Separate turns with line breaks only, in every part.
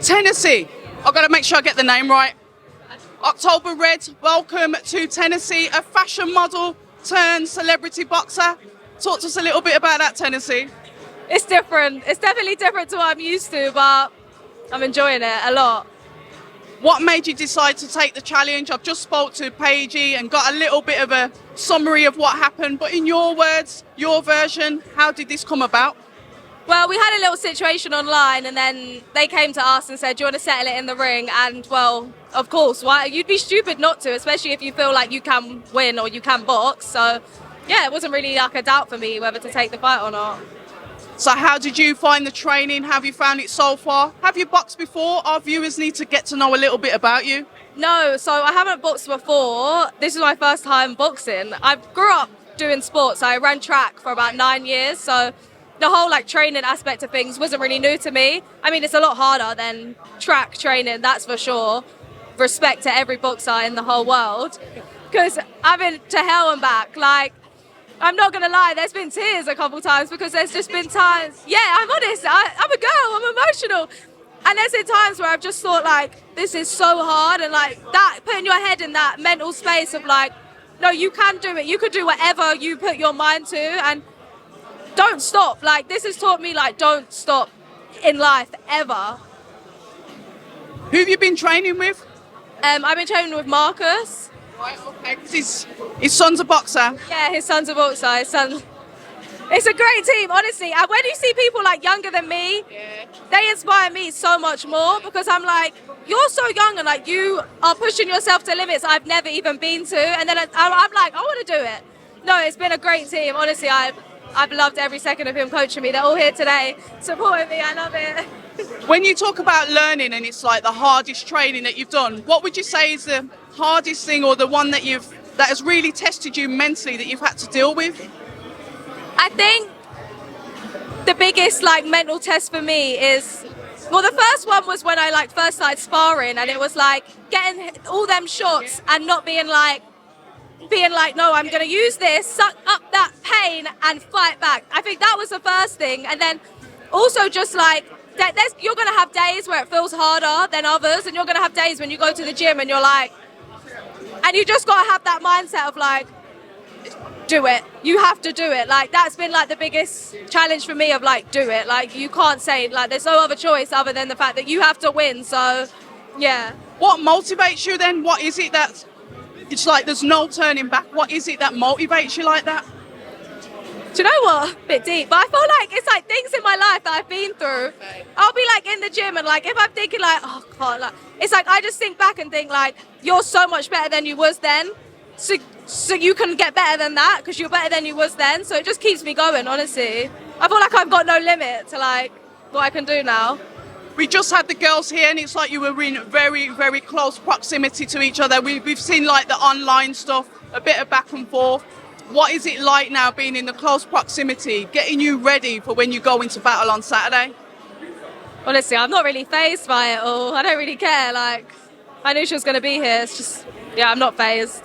Tennessee. I've got to make sure I get the name right. October Red, welcome to Tennessee, a fashion model turned celebrity boxer. Talk to us a little bit about that, Tennessee.
It's different. It's definitely different to what I'm used to, but I'm enjoying it a lot.
What made you decide to take the challenge? I've just spoke to Paigey and got a little bit of a summary of what happened, but in your words, your version, how did this come about?
Well, we had a little situation online, and then they came to us and said, do you want to settle it in the ring? And, well, of course, why? You'd be stupid not to, especially if you feel like you can win or you can box. So, yeah, it wasn't really like a doubt for me whether to take the fight or not.
So how did you find the training? Have you found it so far? Have you boxed before? Our viewers need to get to know a little bit about you.
No, so I haven't boxed before. This is my first time boxing. I grew up doing sports. I ran track for about 9 years, so the whole training aspect of things wasn't really new to me. I mean, it's a lot harder than track training, that's for sure. Respect to every boxer in the whole world, because I've been to hell and back. I'm not gonna lie, there's been tears a couple times because there's just been times. Yeah, I'm honest. I'm a girl. I'm emotional, and there's been times where I've just thought this is so hard, and that putting your head in that mental space of no, you can do it. You could do whatever you put your mind to, and don't stop. This has taught me don't stop in life ever.
Who have you been training with?
I've been training with Marcus.
Right, okay. His son's a boxer.
Yeah, his son's a boxer. His son. It's a great team, honestly. And when you see people younger than me, yeah, they inspire me so much more because I'm you're so young and you are pushing yourself to limits I've never even been to. And then I'm I want to do it. No, it's been a great team. Honestly, I've loved every second of him coaching me. They're all here today, supporting me. I love it.
When you talk about learning and it's the hardest training that you've done, what would you say is the hardest thing or the one that has really tested you mentally that you've had to deal with?
I think the biggest mental test for me is, well, the first one was when I first started sparring, and it was getting all them shots and not being no, I'm going to use this, suck up that pain and fight back. I think that was the first thing. And then also just you're going to have days where it feels harder than others, and you're going to have days when you go to the gym and you're and you just got to have that mindset of do it. You have to do it. That's been the biggest challenge for me of do it. You can't say there's no other choice other than the fact that you have to win. So, yeah.
What motivates you then? What is it that it's there's no turning back? What is it that motivates you like that?
Do you know what? A bit deep, but I feel it's things in my life that I've been through. I'll be in the gym and if I'm thinking oh God, it's I just think back and think you're so much better than you was then. So you can get better than that because you're better than you was then. So it just keeps me going, honestly. I feel I've got no limit to what I can do now.
We just had the girls here and it's you were in very, very close proximity to each other. We've seen the online stuff, a bit of back and forth. What is it like now being in the close proximity, getting you ready for when you go into battle on Saturday?
Honestly, I'm not really fazed by it all. I don't really care. I knew she was going to be here. It's just, yeah, I'm not fazed.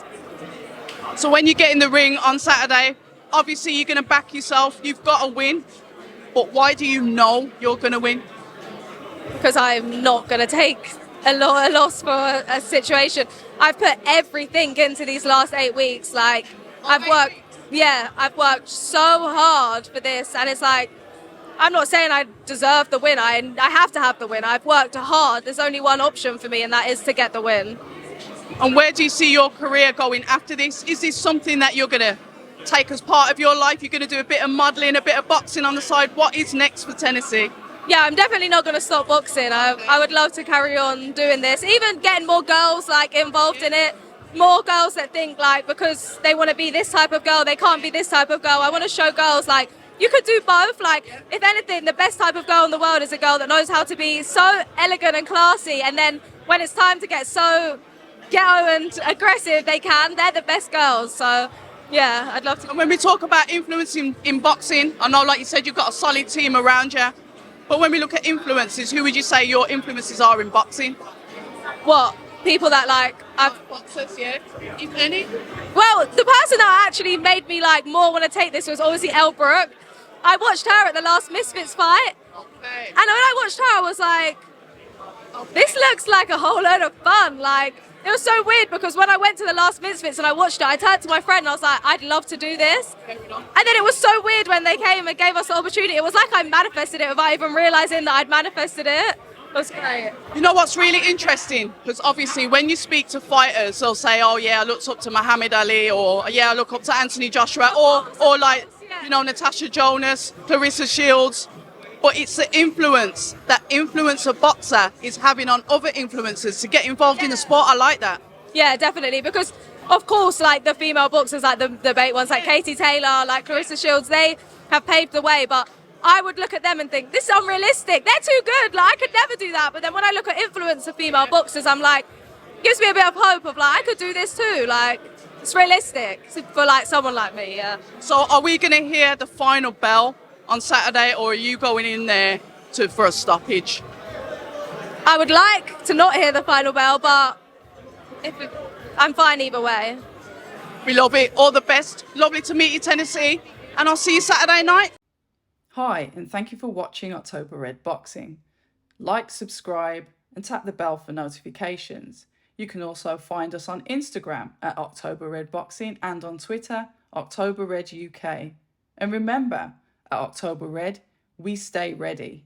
So when you get in the ring on Saturday, obviously you're going to back yourself. You've got to win. But why do you know you're going to win?
Because I'm not going to take a loss for a situation. I've put everything into these last 8 weeks. I've worked so hard for this, and it's I'm not saying I deserve the win. I have to have the win. I've worked hard. There's only one option for me, and that is to get the win.
And where do you see your career going after this? Is this something that you're going to take as part of your life? You're going to do a bit of modelling, a bit of boxing on the side. What is next for Tennessee?
Yeah, I'm definitely not going to stop boxing. I would love to carry on doing this, even getting more girls involved in it. More girls that think because they want to be this type of girl, they can't be this type of girl. I want to show girls you could do both. If anything, the best type of girl in the world is a girl that knows how to be so elegant and classy, and then when it's time to get so ghetto and aggressive, they're the best girls. So yeah, I'd love to.
And when we talk about influence in boxing, I know you said you've got a solid team around you, but when we look at influences, who would you say your influences are in boxing?
What? People that
boxers, yeah, if any.
Well, the person that actually made me more want to take this was obviously Elle Brooke. I watched her at the last Misfits fight, and when I watched her, I was This looks like a whole load of fun. Like, it was so weird because when I went to the last Misfits and I watched it, I turned to my friend and I was like, I'd love to do this. And then it was so weird when they came and gave us the opportunity. It was like I manifested it without even realizing that I'd manifested it. It was great.
You know what's really interesting? Because obviously when you speak to fighters, they'll say, oh yeah, I looked up to Muhammad Ali, or yeah, I look up to Anthony Joshua, or like, you know, Natasha Jonas, Clarissa Shields. But it's the influence that influencer boxer is having on other influencers to get involved in the sport. I like that.
Yeah, definitely. Because, of course, like the female boxers, like the debate ones, like Katie Taylor, like Clarissa Shields, they have paved the way. But I would look at them and think, this is unrealistic. They're too good. Like, I could never do that. But then when I look at influencer female boxers, I'm like, it gives me a bit of hope of like, I could do this too. Like, it's realistic for like someone like me, yeah.
So are we going to hear the final bell on Saturday, or are you going in there for a stoppage?
I would like to not hear the final bell, but I'm fine either way.
We love it. All the best. Lovely to meet you, Tennessee. And I'll see you Saturday night.
Hi, and thank you for watching October Red Boxing. Like, subscribe, and tap the bell for notifications. You can also find us on Instagram at October Red Boxing and on Twitter, October Red UK. And remember, at October Red, we stay ready.